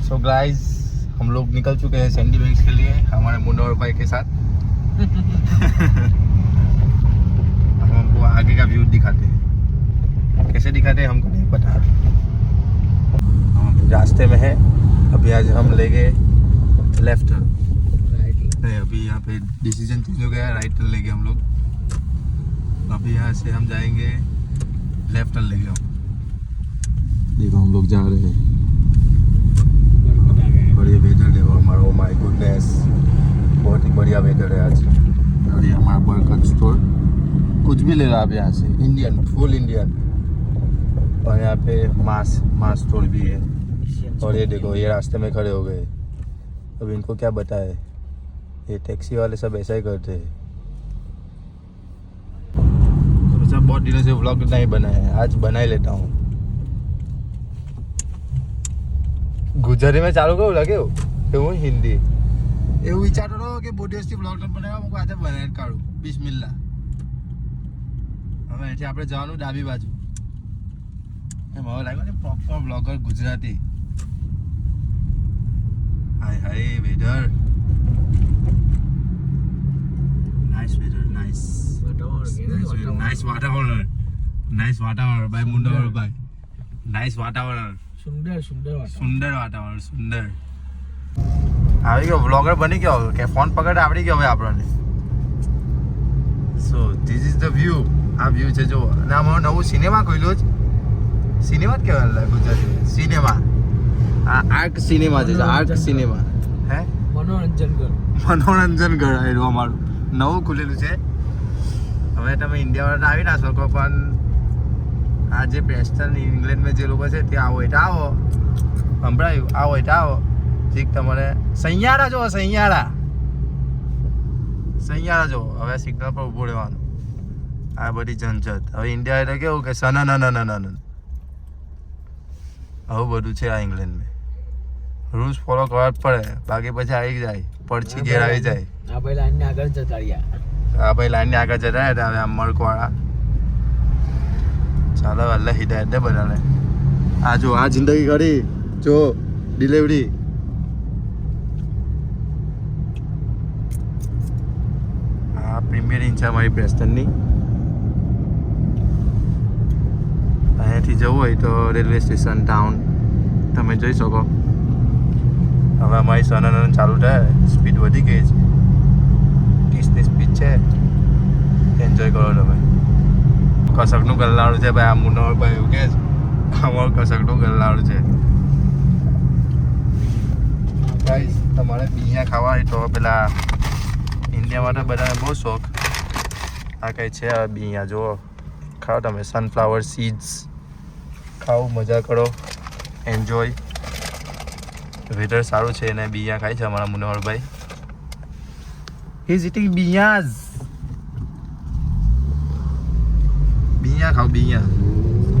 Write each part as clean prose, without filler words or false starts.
So guys हम लोग निकल चुके हैं सैंडी विंग्स के लिए हमारे मुन्नौर भाई के साथ। हम हमको आगे का व्यू दिखाते हैं, कैसे दिखाते हैं हमको नहीं पता। हम रास्ते में है, अभी आज हम लेंगे लेफ्ट टर्न, नहीं अभी यहाँ पे डिसीजन चेंज हो गया है, राइट टर्न लेंगे हम लोग। अभी यहाँ से हम जाएंगे लेफ्ट टर्न लेंगे हम। देखो हम लोग जा रहे हैं, बढ़िया वेदर देखो हमारा। ओ माय गुडनेस, बहुत ही बढ़िया वेदर है आज। और ये हमारा बरकत स्टोर, कुछ भी ले रहा आप यहाँ से, इंडियन, फुल इंडियन। और यहाँ पे मास स्टोर भी है। और ये देखो ये रास्ते में खड़े हो गए, अब इनको क्या बताए, ये टैक्सी वाले सब ऐसा ही करते हैं। तो बहुत दिनों से व्लॉग नहीं बनाया है, आज बना ही लेता हूँ। गुजराती में चालू करूँ लगे એવું હિન્દી એવું વિચારતો રહો કે બહુ દિવસથી બ્લોગ ન બનાવ્યો, હું આજે બનાવી કાઢું બિસ્મિલ્લા। હવે અહીંથી આપણે જવાનું ડાબી બાજુ, એમ હવે લાગ્યો ને પ્રોપર બ્લોગર ગુજરાતી। હાય હાય વેધર, નાઇસ વેધર, નાઇસ વાતાવરણ, નાઇસ વાતાવરણ ભાઈ મુંડોર ભાઈ, નાઇસ વાતાવરણ, સુંદર વાતાવરણ, સુંદર। આવી ગયો વ્લોગર બની ગયો કે ફોન પકડ આવડી ગયો હવે આપણને। So this is the view, આ વ્યૂ છે જો। અને અમારું નવું સિનેમા ખોલ્યું જ, સિનેમા જ કહેવાય ગુજરાતી સિનેમા, આ આર્ક સિનેમા છે, આર્ક સિનેમા હે મનોરંજન ઘર આવ્યું અમારું નવું ખુલેલું છે। હવે તમે ઇન્ડિયાવાળા આવી ના શકો, પણ આ જે વેસ્ટર્ન ઇંગ્લેન્ડમાં જે લોકો છે તે આવો એટલે આવો, સંભળાયું, આવો એટલે આવો। ઠીક, તમારે સૈયારા જો, સૈયારા જો। હવે સિગ્નલ પર ઊભું રહેવાનું, આ બધી ઝંઝટ। હવે ઇન્ડિયા એટલે કેવું કે સનન આવું બધું છે આ ઇંગ્લેન્ડમાં। રૂલ્સ ફોલો કરવા જ પડે, બાકી પછી આવી જાય પડછી ઘેર આવી જાય। આ ભાઈ લાઈનની આગળ જતા રહ્યા, હવે આ મળકવાળા। ચાલો અલ્લાહ હિદાયત દે બધાને। આ જો આ જિંદગી કરી જો ડિલિવરી। આ પ્રીમિયર ઇંચ છે અમારી પ્રેસ્ટનની। અહીંયાથી જવું હોય તો રેલવે સ્ટેશન ટાઉન તમે જોઈ શકો। હવે અમારી સનન ચાલુ થાય, સ્પીડ વધી ગઈ છે, 30ની સ્પીડ છે, એન્જોય કરો તમે। કસકનું ગલ્લાડું છે ભાઈ, આ મુન્નોર ભાઈ એવું કે છે અમારું કસકનું ગલ્લાડું છે। ગાઈસ તમારે બિયા ખાવા હોય તો પેલા ઇન્ડિયામાં તો બધાને બહુ શોખ, આ કંઈ છે આ બિયા જુઓ, ખાઓ તમે, સનફ્લાવર સીડ્સ ખાઓ, મજા કરો, એન્જોય। વેધર સારું છે અને બિયા ખાય છે અમારા મુન્નોરભાઈ, હી ઇઝ ઇટિંગ બિયાઝ। બિયા ખાઓ, બિયા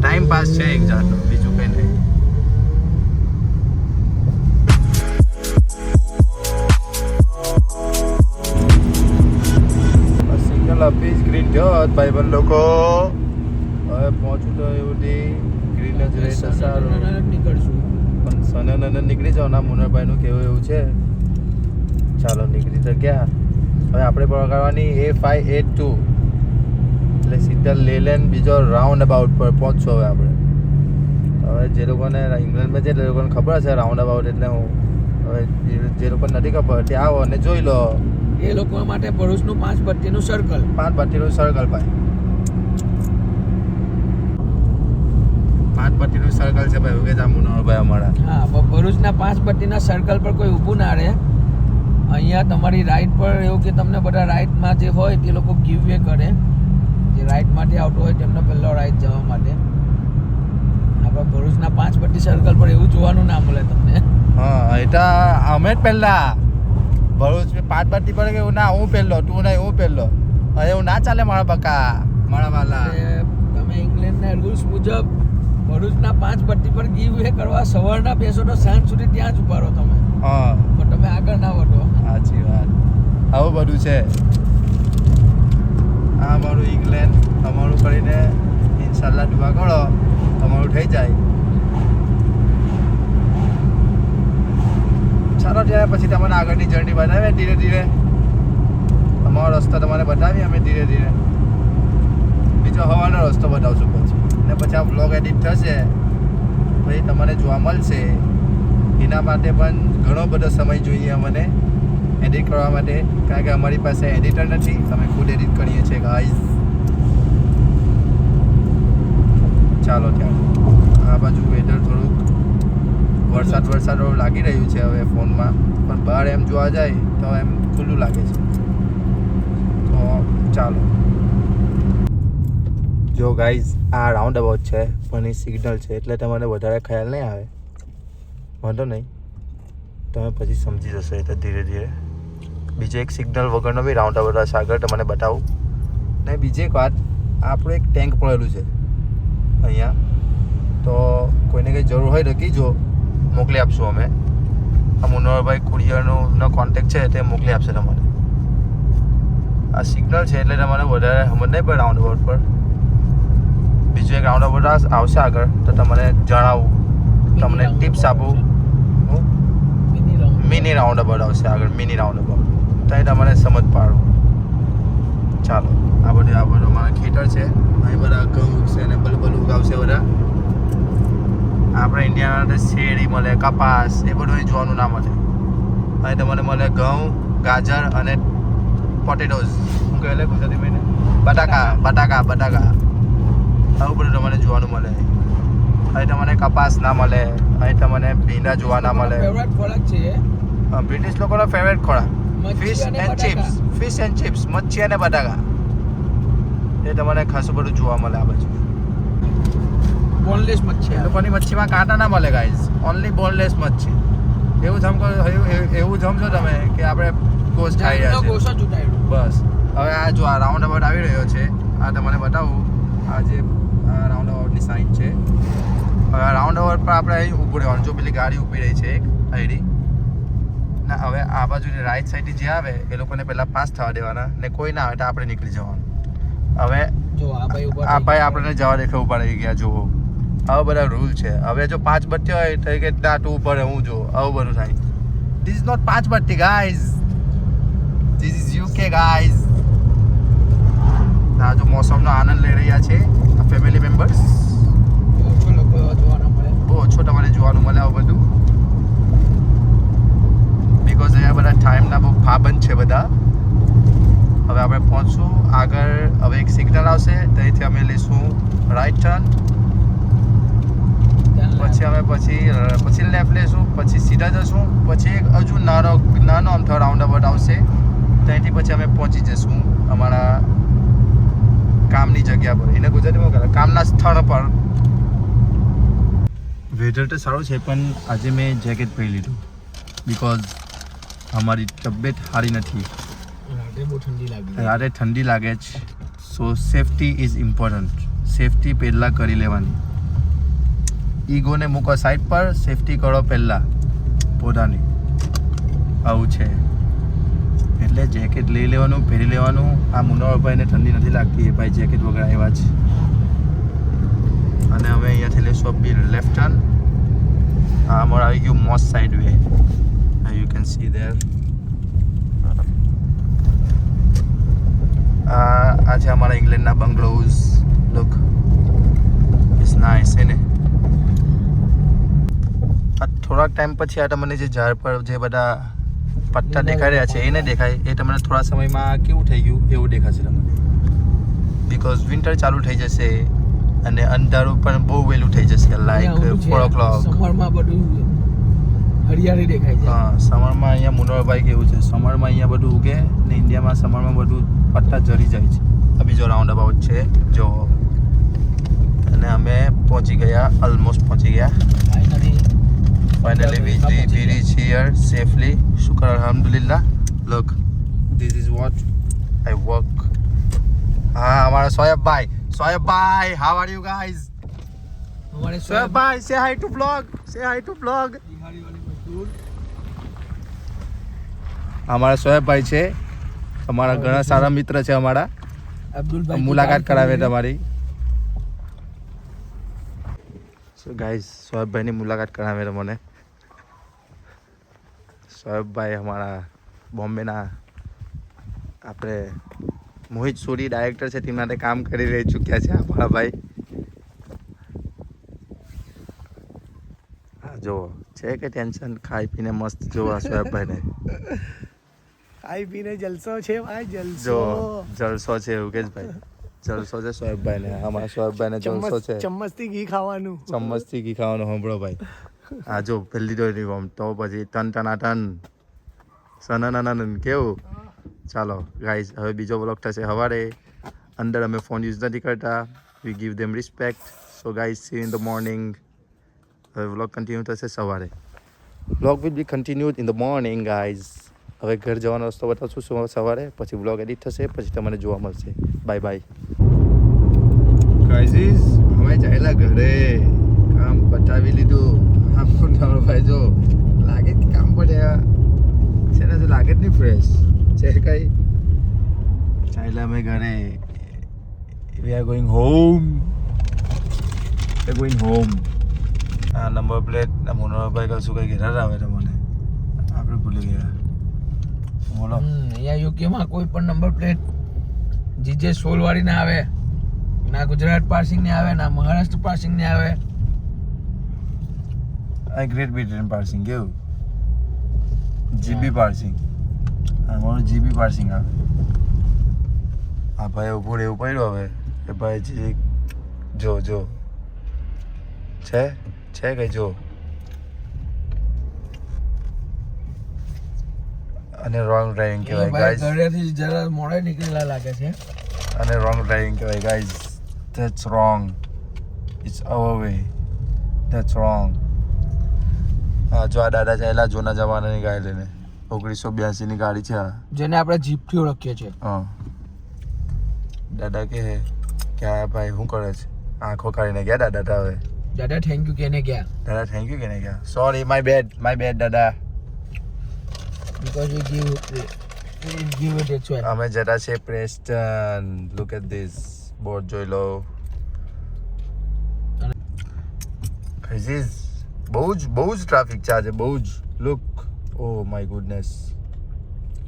ટાઈમ પાસ છે એક જાતનો, બીજું કંઈ નહીં। સિગ્નલ આપીશ ગ્રીન થયો ભાઈબંધ લોકો, હવે પહોંચું તો એવું નહીં, ગ્રીન જ રહે તો સારું। નીકળશું પણ સનન નીકળી જાઓ ના, મુન્નરભાઈનું કેવું એવું છે। ચાલો નીકળી તો ગયા, હવે આપણે પકડવાની A582, એટલે સીધા લેલેન્ડ બીજો રાઉન્ડ અબાઉટ પર પહોંચશો હવે આપણે। હવે જે લોકોને ઇંગ્લેન્ડમાં છે તે લોકોને ખબર હશે રાઉન્ડ અબાઉટ એટલે હું, હવે જે લોકોને નથી ખબર તે આવો અને જોઈ લો। એ લોકો માટે ભરૂચનું 5 પટ્ટીનું સર્કલ, 5 પટ્ટીનું સર્કલ ભાઈ, 5 પટ્ટીનું સર્કલ છે ભાઈ, ઓકે મુન્નોરભાઈ અમારા। હા, ભરૂચના 5 પટ્ટીના સર્કલ પર કોઈ ઊભું ના રહે। અહીંયા તમારી રાઈટ પર એવું કે તમને બધા રાઈટમાં જે હોય તે લોકો ગીવ વે કરે, જે રાઈટ માટે આવતો હોય તેમને પહેલો રાઈટ જવા માટે। આપણા ભરૂચના 5 પટ્ટી સર્કલ પર એવું જોવાનું ના મળે તમને। હા એટલે અમે જ પહેલા ભરૂચ 5 પટ્ટી પર એવું ના, હું પહેલો, તું નહીં હું પહેલો, હવે એવું ના ચાલે મારા બકા, મારા વાલા। તમે ઇંગ્લેન્ડના રૂલ્સ મુજબ ભરૂચના 5 પટ્ટી પર ગીવ વે કરવા સવારના બેસો તો સાંજ સુધી ત્યાં જ ઉભા રહો તમે। હા પણ તમે આગળ ના વધો। સાચી વાત, આવું બધું છે। આ અમારું ઇંગ્લેન્ડ, અમારું કરીને ઇન્શાલ્લાહ દુઆ કરો તમારું થઈ જાય। જાય પછી તમને આગળની જર્ની બતાવીએ ધીરે ધીરે. અમારો રસ્તો તમને બતાવીએ અમે ધીરે ધીરે. બીજો હવાનો રસ્તો બતાવશું પછી. અને પછી આ બ્લોગ એડિટ થશે પછી તમને જોવા મળશે. એના માટે પણ ઘણો બધો સમય જોઈએ અમને એડિટ કરવા માટે, કારણ કે અમારી પાસે એડિટર નથી, અમે ખુદ એડિટ કરીએ છીએ ગાઈઝ. ચાલો ત્યારે આ બાજુ વેધર થોડુંક વરસાદ લાગી રહ્યું છે હવે ફોનમાં, પણ બહાર એમ જોવા જાય તો એમ ખુલ્લું લાગે છે. તો ચાલો જો ગાઈઝ આ રાઉન્ડ અબાઉટ છે પણ એ સિગ્નલ છે એટલે તમારે વધારે ખ્યાલ નહીં આવે, વાંધો નહીં, તમે પછી સમજી જશો એ તો ધીરે ધીરે. બીજો એક સિગ્નલ વગરનો બી રાઉન્ડ અબાઉટ હશે આગળ તમને બતાવું. ને બીજી એક વાત, આપણું એક ટેન્ક પડેલું છે અહીંયા, તો કોઈને કંઈ જરૂર હોય તો કીજો, મોકલી આપશું અમે. આ મુનવરભાઈ કુરિયરનો કોન્ટેક્ટ છે તે મોકલી આપશે તમારે. આ સિગ્નલ છે એટલે તમારે વધારે સમજ નહીં પડે રાઉન્ડ અબાઉટ પર. બીજું એક રાઉન્ડ અબાઉટ આવશે આગળ તો તમને જણાવું, તમને ટિપ્સ આપું. મિની રાઉન્ડ અબાઉટ આવશે આગળ, મિની રાઉન્ડ અબાઉટ, ત્યાં તમારે સમજ પાડું. ચાલો આ બધું અમારા ખેતર છે, અહીં બધા ઘઉં ઉગશે ને બલબલ ઉગાવશે બધા. આપણે ઇન્ડિયાના શેરડી મળે, કપાસ, એ બધું અહીં જોવાનું ના મળે. અહીં તમને મળે ઘઉં, ગાજર અને પોટેટોઝ, શું કહેવાય ગુજરાતીમાં એને? બટાકા. આવું બધું તમને જોવાનું મળે. અહીં તમને કપાસ ના મળે, અહીં તમને ભીંડા જોવા ના મળે. ફેવરેટ ખોરાક છે બ્રિટિશ લોકોનો ફેવરેટ ખોરાક ફિશ એન્ડ ચિપ્સ, મચ્છી અને બટાકા. એ તમને ખાસું બધું જોવા મળે આ બાજુ. બોનલેસ મચ્છી, એ લોકોની મચ્છીમાં કાંટા ના મળે ગાઈઝ, ઓનલી બોનલેસ મચ્છી. એવું સમજો તમે કે આપણે ગોશ ખાઈ રહ્યા છીએ. બસ હવે આ જો આ રાઉન્ડ અબાઉટ આવી રહ્યો છે, આ તમને બતાવું. આ જે રાઉન્ડ અબાઉટની સાઇન છે. હવે આ રાઉન્ડ અબાઉટ પર આપણે અહીં ઊભું રહેવાનું. જો પેલી ગાડી ઊભી રહી છે એક આઈડી ના, હવે આ બાજુની રાઈટ સાઈડ જે આવે એ લોકોને પહેલાં પાસ થવા દેવાના, ને કોઈ ના આવે તો આપણે નીકળી જવાનું. હવે જો આ ભાઈ આપણને જવા દેખે ઊભા રહી ગયા. જુઓ આવા બધા રૂલ છે. હવે જો 5 બત્તી હોય તો કે ના તું ઉપર હું જો, આવું બધું થાય. ધીસ ઇઝ નોટ 5 બત્તી guys, this is UK guys. આ જો મોસમનો આનંદ લઈ રહ્યા છે આ ફેમિલી મેમ્બર્સ. બહુ ઓછો તમારે જોવાનું મળે આવું બધું, બીકોઝ અહીંયા બધા ટાઈમના બહુ પાબંદ છે બધા. હવે આપણે પહોંચશું આગળ. હવે એક સિગ્નલ આવશે, ત્યાંથી અમે લઈશું રાઈટ ટર્ન, પછી અમે પછી લેફ્ટ લઈશું, પછી સીધા જશું, પછી એક હજુ નાનો અમથો રાઉન્ડ અબાઉટ આવશે, ત્યાંથી પછી અમે પહોંચી જઈશું અમારા કામની જગ્યા પર. એને ગુજરાતીમાં કહે કામના સ્થળ પર. વેધર તો સારું છે પણ આજે મેં જેકેટ પહેરી લીધું બીકોઝ અમારી તબિયત સારી નથી. રાતે ઠંડી લાગે છે, સો સેફટી ઇઝ ઇમ્પોર્ટન્ટ. સેફટી પહેલાં કરી લેવાની. ઈગોને મૂકો સાઈડ પર, સેફટી કરો પહેલાં પોતાની. આવું છે એટલે જેકેટ લઈ લેવાનું, પહેરી લેવાનું. આ મુનવરભાઈને ઠંડી નથી લાગતી, એ ભાઈ જેકેટ વગર આવ્યા છે. અને અમે અહીંયાથી લઈશું અપી લેફ્ટ ટર્ન. આ અમારું આવી ગયું most side way, you can see there. આ છે અમારા ઇંગ્લેન્ડના બંગલોઝ. લુક ઇટ્સ નાઇસ છે ને. થોડાક ટાઈમ પછી આ તમને જે ઝાડ પર જે બધા પત્તા દેખાઈ રહ્યા છે એ નહીં દેખાય, એ તમને થોડા સમયમાં કેવું થઈ ગયું એવું દેખાશે તમને. બીકોઝ વિન્ટર ચાલુ થઈ જશે અને અંધારું પણ બહુ વહેલું થઈ જશે, લાઈક 4 o'clock. સમરમાં બધું હરિયાળી દેખાય છે. હા, સમરમાં અહીંયા મુનવરભાઈ કેવું છે, સમરમાં અહીંયા બધું ઉગે ને ઇન્ડિયામાં સમરમાં બધું પત્તા ઝરી જાય છે. આ બીજો રાઉન્ડ અબાઉટ છે જો. અને અમે પહોંચી ગયા, ઓલમોસ્ટ પહોંચી ગયા. Finally we reach here safely. Shukr alhamdulillah. Look, this is what I work. हमारा सोएब भाई, how are you guys? Shoaib भाई, say hi to vlog. हमारा सोएब भाई છે, અમારા ઘણા સારા મિત્ર છે. અમારા અબ્દુલભાઈ મુલાકાત કરાવે તમારી. સો ગાઈઝ સોએબ ભાઈની મુલાકાત કરાવે મને. સોએબભાઈ અમારા બોમ્બેના આપણે મોહિત સોરી ડાયરેક્ટર છે તે માટે કામ કરી રહી ચૂક્યા છે અમારા ભાઈ. હા જો છે કે ટેન્શન ખાઈ પીને મસ્ત જોવા સોએબભાઈને ખાઈ પીને જલસો છે ભાઈ, જો જલસો. જલસો છે યોગેશભાઈ, જલસો છે સોએબભાઈને. અમારા સોએબભાઈને જલસો છે. ચમ્મચથી ઘી ખાવાનું. ચમ્મચથી ઘી ખાવાનું સાંભળો ભાઈ. હા જો પહેલી તો યુનિફોર્મ તો પછી ટન ટનાટન સનનનન કેવું. ચાલો ગાઈઝ હવે બીજો બ્લોગ થશે સવારે. અંદર અમે ફોન યુઝ નથી કરતા. We give them respect. So guys C in the morning. હવે બ્લોગ કન્ટિન્યુ થશે સવારે. Blog will be continued in the morning guys. હવે ઘર જવાનો રસ્તો બતાવશું સવારે, પછી બ્લોગ એડિટ થશે, પછી તમને જોવા મળશે. Bye bye guys. અમે ચાલ્યા ઘરે, કામ પતાવી લીધું. આમ ભાઈ જો લાગે કે કામ પડ્યા છે ને, તો લાગે જ નહીં ફ્રેશ છે કઈ. ચાલ્યા અમે ઘરે. We are going home. We are going home. આ નંબર પ્લેટ ના મોનોભાઈ કશું કઈ ઘેર આવે તો મને આપણે ભૂલી ગયા. બોલો અહીંયા યુકેમાં કોઈ પણ નંબર પ્લેટ જીજે 16 વાળી ના આવે, ના ગુજરાત પાસિંગ ને આવે, ના મહારાષ્ટ્ર પાસિંગ ને આવે. આ ગ્રેટ બ્રિટન પાર્સિંગ કેવું, જીબી પાર્સિંગ. અમારું જીબી પાર્સિંગ આવે. આ ભાઈ ઉભું રહેવું પડ્યું હવે. એ ભાઈ જે જો જો છે કઈ જો. અને રોંગ ડ્રાઇવિંગ કહેવાય ગાઈઝ. ઘરેથી જરા મોડે નીકળેલા લાગે છે. અને રોંગ ડ્રાઇવિંગ કહેવાય guys. That's wrong. It's our way. That's wrong. હા જો આ દાદા ચાલ્યા જૂના જમાનાની ગાડી લઈને. 1982ની ગાડી છે આ, જેને આપણે જીપથી ઓળખીએ છીએ. હા દાદા કે આ ભાઈ શું કરે છે, આંખો કાઢીને ગયા દાદા. હવે દાદા થેન્ક યુ કેને ગયા. દાદા થેન્ક યુ કેને ગયા. સોરી માય બેડ દાદા. because we give it that's why. અમે જતા છે પ્રેસ્ટન. લુક એટ ધીસ બોર્ડ જોઈ લો. ગાઈઝ બહુ જ ટ્રાફિક છે આજે, બહુ જ. Look oh my goodness.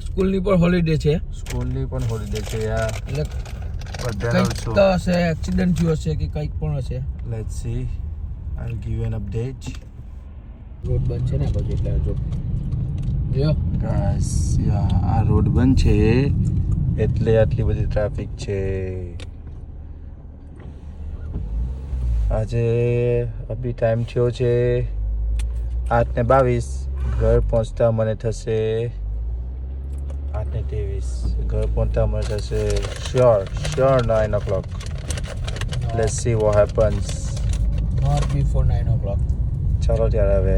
સ્કૂલની પણ હોલિડે છે, સ્કૂલની પણ હોલિડે છે યાર. એટલે બધાને કંઈક તો હશે, એક્સિડન્ટ થયો હશે કે કંઈક પણ હશે. Let's see. I will give U N update. Road બંધ છે ને બાજુ એટલે જો ગાઈસ આ રોડ બંધ છે એટલે આટલી બધી ટ્રાફિક છે આજે. અભી ટાઈમ થયો છે 8:22. ઘર પહોંચતા મને થશે 8:23. ઘર પહોંચતા મને થશે sure 9 o'clock. Let's see what happens. Not before 9 o'clock. ચાલો ત્યારે હવે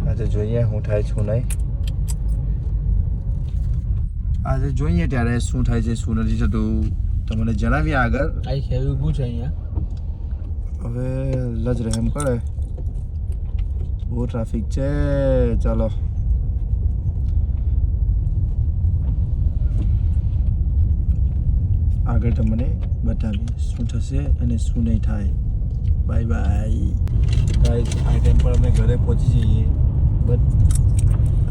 આજે જોઈએ હું થાય છું નહીં. આજે જોઈએ ત્યારે શું થાય છે શું નથી થતું તમને જણાવીએ આગળ. આ હેવી ઊભું છે અહીંયા. હવે લજ રહેમ કરે, બહુ ટ્રાફિક છે. ચાલો આગળ તમને બતાવીએ શું થશે અને શું નહીં થાય. Bye bye guys. આ ટાઈમ પર અમે ઘરે પહોંચી જઈએ, બટ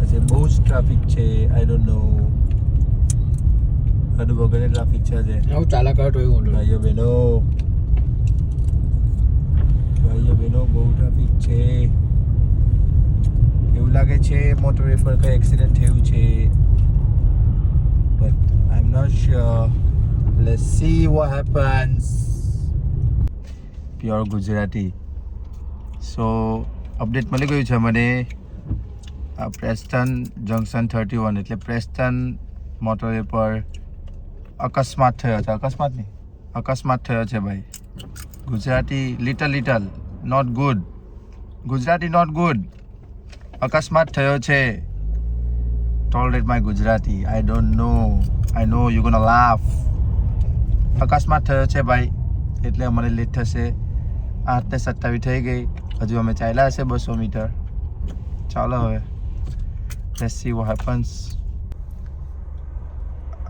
આજે બહુ જ ટ્રાફિક છે. આઈ ડોન્ટ નો હદ વગરની ટ્રાફિક છે આજે. આવું ચાલા કરો તો એવું ભાઈઓ બહેનો બહુ ટ્રાફિક છે. એવું લાગે છે મોટરવે પર કંઈ એક્સિડન્ટ થયું છે, but I am not sure. Let's see what happens. Pure Gujarati. So update મળી ગયું છે મને. આ પ્રેસ્ટન જંકશન 31 એટલે પ્રેસ્ટન મોટરવે પર અકસ્માત થયો છે. અકસ્માત થયો છે ભાઈ. Gujarati little not good. Gujarati not good. અકસ્માત થયો છે. Tolerate my Gujarati. I don't know. I know you gonna laugh. અકસ્માત થયો છે ભાઈ, એટલે અમારે લેટ થશે. 8:27 થઈ ગઈ. હજુ અમે ચાલ્યા હશે 200 મીટર. ચાલો હવે લેટ્સ સી વોટ હેપન્સ.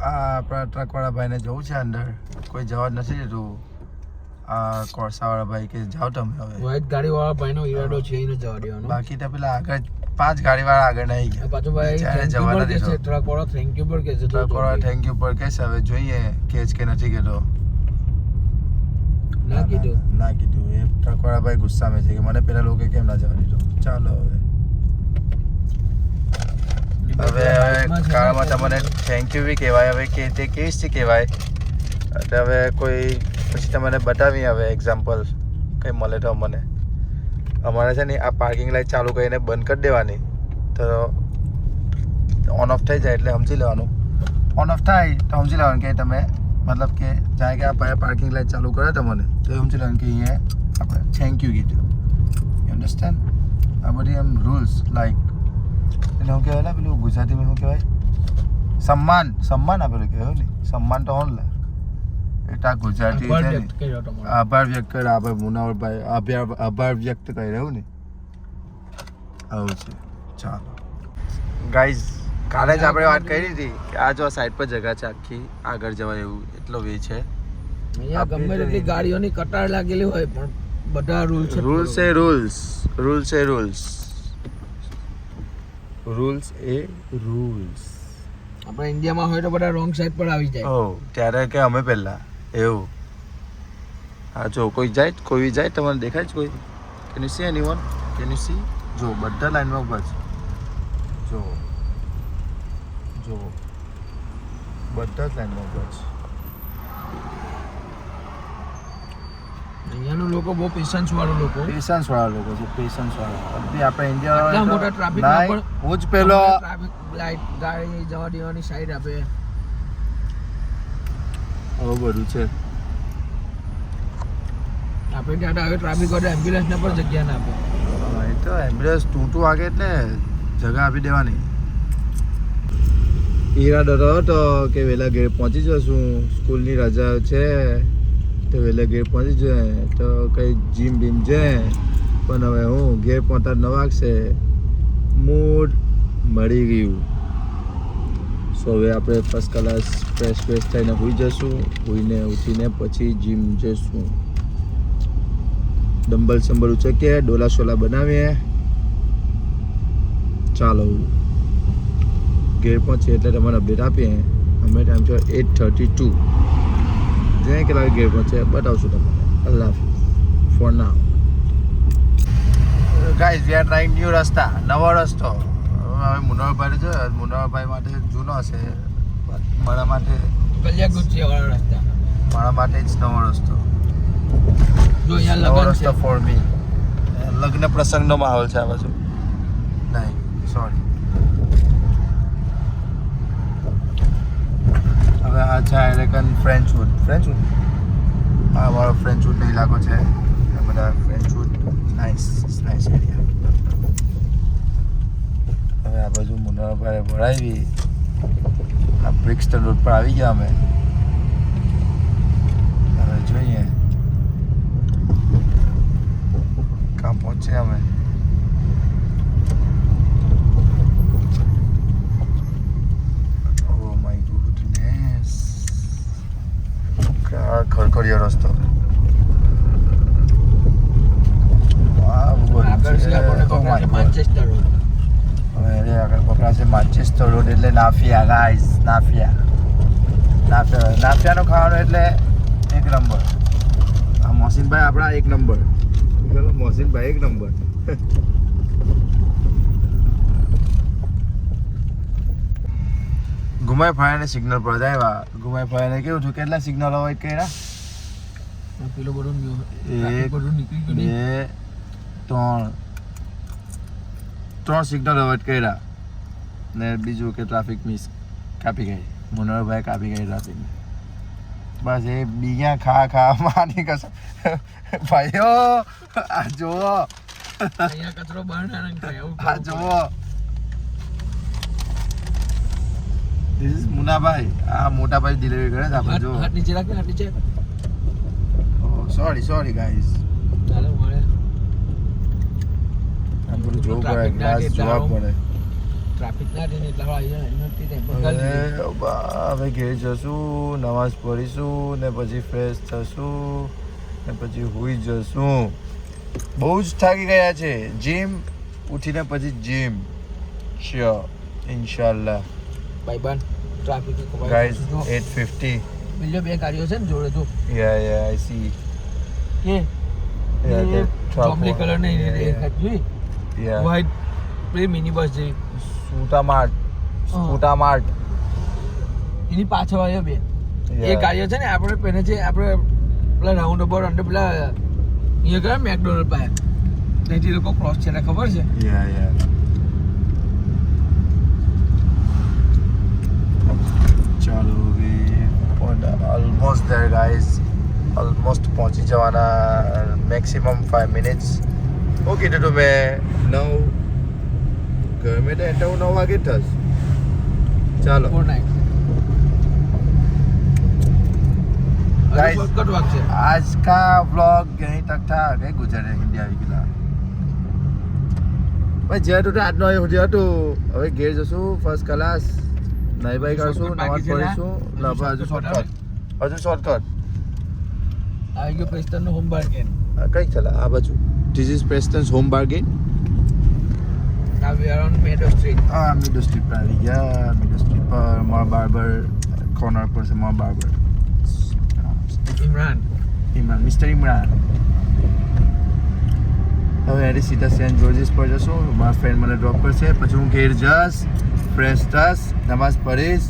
આ આપણા ટ્રકવાળા ભાઈને જવું છે અંદર, કોઈ જવા જ નથી દેતું. આ કોર્સાવાળા ભાઈ કે જાઓ તમે હવે. વ્હાઈટ ગાડી વાળા ભાઈનો ઈરાદો છે એને જવા દેવાનો. બાકી તો પેલા આગળ 5 ગાડીવાળા આગળ નહીં ગયા. પાછો ભાઈ બિચારે thank you જવા પણ નથી કહેશે, દીધો. ટ્રક વાળો થેન્ક યુ પણ કહેશે. ટ્રક વાળા થેન્ક યુ પર કહેશે. હવે જોઈએ કે જ કે નથી કહેતો. ના કીધું. ના કીધું. એ ટ્રક વાળા ભાઈ ગુસ્સામાં છે કે મને પેલા લોકો કેમ ના જવા દીધો. ચાલો હવે કાળમાં તમને થેન્ક યુ બી કહેવાય. હવે કે તે કેવી રીતે કહેવાય એટલે હવે કોઈ પછી તમને બતાવી હવે એક્ઝામ્પલ કંઈ મળે તો મને. અમારે છે ને આ પાર્કિંગ લાઇટ ચાલુ કરીને બંધ કરી દેવાની તો ઓન ઓફ થઈ જાય એટલે સમજી લેવાનું. ઓન ઓફ થાય તો સમજી લેવાનું કે તમે મતલબ કે જાય કે આ ભાઈ પાર્કિંગ લાઇટ ચાલુ કરે તમને તો સમજી લેવાનું કે અહીંયા આપણે થેન્ક યુ કીધું. You understand? આ બધી એમ રૂલ્સ લાઈક એટલે શું કહેવાય પેલું ગુજરાતીમાં શું કહેવાય? સન્માન. સન્માન આપેલું કહેવાય ને. સન્માન તો હોન લે એટલે ગુજરાતી છે ને. આભાર વ્યક્ત કરે આપણે મુનાવરભાઈ આભાર વ્યક્ત કરી રહ્યું ને આવું છે. ચાલો ગાઈઝ કાલે જ આપણે વાત કરી હતી કે આ જો સાઈડ પર જગા છે આખી આગળ જવાય એવું એટલો વે છે. અહીંયા ગમે તેટલી ગાડીઓની કતાર લાગેલી હોય પણ બધા રૂલ છે. રૂલ્સ એ રૂલ્સ. રૂલ્સ એ રૂલ્સ. રૂલ્સ એ રૂલ્સ. આપણે ઇન્ડિયામાં હોય તો બધા રોંગ સાઈડ પર આવી જાય. ઓ ત્યારે કે અમે પહેલા એવું. હા જો કોઈ જાય તમને દેખાય જ કોઈ? Can you C anyone? Can you C? જો બધા લાઈનમાં ઉભા છે. જો બધા જ લાઈનમાં ઉભા છે. અહીંયાના લોકો બહુ પેશન્સ વાળો લોકો. પેશન્સ વાળા લોકો છે. પેશન્સ વાળા બધી આપણે આટલા ઇન્ડિયા મોટા ટ્રાફિકમાં પણ હું જ પેલો ટ્રાફિક લાઈટ ગાડી જવા દેવાની સાઈડ આપે. આવું બધું છે. આપણે ત્યાં હવે ટ્રાફિક વાળા એમ્બ્યુલન્સને પણ જગ્યા ના આપે. હા, એ તો એમ્બ્યુલન્સ ટૂંટું વાગે એટલે જગા આપી દેવાની. ઈરાદો હતો કે વહેલા ઘેર પહોંચી જશું, સ્કૂલની રજા છે તો વહેલા ઘેર પહોંચી જાય તો કંઈ જીમ બીમ જાય પણ હવે હું ઘેર પહોંચતા 9 વાગશે. મૂડ મળી ગયું. સો હવે આપણે ફર્સ્ટ ક્લાસ ફ્રેશ થઈને સૂઈ જશું. સૂઈને ઉઠીને પછી જીમ જઈશું. ડમ્બલ સંબલ ઉચકીએ, ડોલા શોલા બનાવીએ. ચાલો ઘેર પહોંચીએ એટલે તમને અપડેટ આપીએ. અમે ટાઈમ છે 8:32. જ્યાં કેટલા વાગે ઘેર પહોંચે બતાવશું તમને. અલ્લાહ હાફિઝ for now. Guys we are trying new રસ્તા. નવો રસ્તો હવે મુનાવરભાઈ જો મુનાવરભાઈ માટે જૂનો હશે. મારા માટે કલ્યા ગુજ્જે વાળો રસ્તા. મારા માટે જ નવો રસ્તો. જો અહીંયા નવો લગન રસ્તો છે. For me. લગ્ન પ્રસંગનો માહોલ છે આ બાજુ. નહીં સોરી. હવે આ છે આયરેકન ફ્રેન્ચવુડ. આ મારો ફ્રેન્ચવુડનો ઇલાકો છે. આ બધા ફ્રેન્ચવુડ નાઇસ એરિયા. હવે આ બાજુ મુનાભાઈ ભરાવી આ બ્રિક્સટન રોડ પર આવી ગયા અમે. હવે જોઈએ કાં પહોંચે અમે. Oh my goodness. ખડખડિયો રસ્તો. આગળ છે આપણને પકડાશે માન્ચેસ્ટર રોડ. હવે એને આગળ પકડાશે માન્ચેસ્ટર રોડ એટલે નાફિયા. ગાઈસ નાફિયાનો ખાવાનો એટલે એક નંબર. આ મોહસિનભાઈ આપણા એક નંબર. મોહસિનભાઈ એક નંબર. ઘુમાઈ ફાઈને સિગ્નલ પર આવ્યા. ઘુમાઈ ફાઈને કેવું છું કેટલા સિગ્નલ અવોઇડ કર્યા? પેલું બધું એક, બધું નીકળી ગયું. 2 3 સિગ્નલ અવોઇડ કર્યા ને બીજું કે ટ્રાફિક મિસ કાપી ગઈ. મુનવરભાઈ કાપી ગઈ ટ્રાફિક. બસ એ બીજા ખા માની કસમ. ભાઈઓ આ જુઓ, અહીંયા કચરો બહાર ના નાખાય એવું આ જુઓ. This is Munabhai. આ મોટા ભાઈ ડિલિવરી કરે છે આપણે. જો હાથ નીચે રાખે, હાથ નીચે. Sorry guys. ચાલો મળે. આ બધું જોવું પડે, ગ્લાસ જોવા પડે. ટ્રાફિક ના રહે એટલે અહીંયા નથી હવે ઘેર જશું, નમાઝ પઢીશું ને પછી ફ્રેશ થશું ને પછી હુઈ જશું. બહુ જ થાકી ગયા છે. જીમ ઉઠીને પછી જીમ શ્યોર ઇન્શાલ્લાહ. ભાઈ બાન ટ્રાફિક ગાઈઝ 8:50. બીજો બે ગાડીઓ છે ને જોડે જો Yeah, I see. કે Yeah, એ that truck જાંબલી one. કલર ને જોઈ Yeah. વ્હાઈટ પેલી મિની બસ જેવી Scootamart. Scootamart. એની પાછળ આવ્યો બે Yeah. એ ગાડીઓ છે ને આપણે પહેલે છે આપણે પેલા રાઉન્ડ અબાઉટ અંદર પેલા અહીંયા ગયા મેકડોનલ્ડ પાસે ત્યાંથી લોકો ક્રોસ છે એને ખબર છે Yeah. ચાલો હવે ઓલમોસ્ટ ધેર ગાઈઝ. ઓલમોસ્ટ પહોંચી જવાના. Maximum 5 minutes. ઓકે તો મેં 9 ઘર મેં તો એન્ટર 9 વાગે થશે. ચાલો ફોર નાઇટ Guys. શોર્ટકટ વાગ છે आज का व्लॉग यहीं तक था. कहीं गुजरे इंडिया આવી ગયેલા ભાઈ. જે હતું આજનો એ સુધી હતું. હવે ઘેર જશું ફર્સ્ટ ક્લાસ. નહીં ભાઈ કરશું નમાઝ પઢીશું. ના ભાઈ હજુ શોર્ટકટ. આવી ગયો પ્રેસ્ટનનો હોમ બાર્ગેન કઈ ચાલે આ બાજુ. This is Preston's home bargain. Now we are on Meadow Street. Meadow Street પર આવી ગયા. મિડો સ્ટ્રીટ પર મારા બાર્બર કોર્નર પર છે મારા barber Imran. Imran, mister Imran. હવે એની સીધા સેન્ટ જોર્જીસ પર જશું. મારા ફ્રેન્ડ મને ડ્રોપ કરશે. પછી હું ઘેર જઈશ, ફ્રેશ થઈશ, નમાઝ પઢીશ.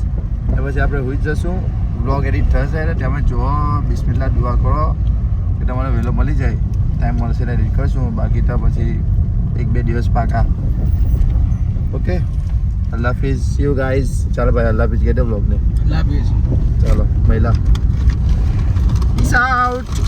એ પછી આપણે હોઈ જશું. વ્લોગ એડિટ થશે એટલે તમે જુઓ. બિસ્મિલ્લાહ દુઆ કરો કે તમારે વહેલો મળી જાય. ટાઈમ મળશે એટલે એડિટ કરશું. બાકી તો પછી 1-2 દિવસ પાકા. Okay, Allah Hafiz. C you guys. ચાલો ભાઈ, અલ્લાહ હાફિઝ કહી દે વ્લોગને. Love you. ચાલો મહિલા. Peace out.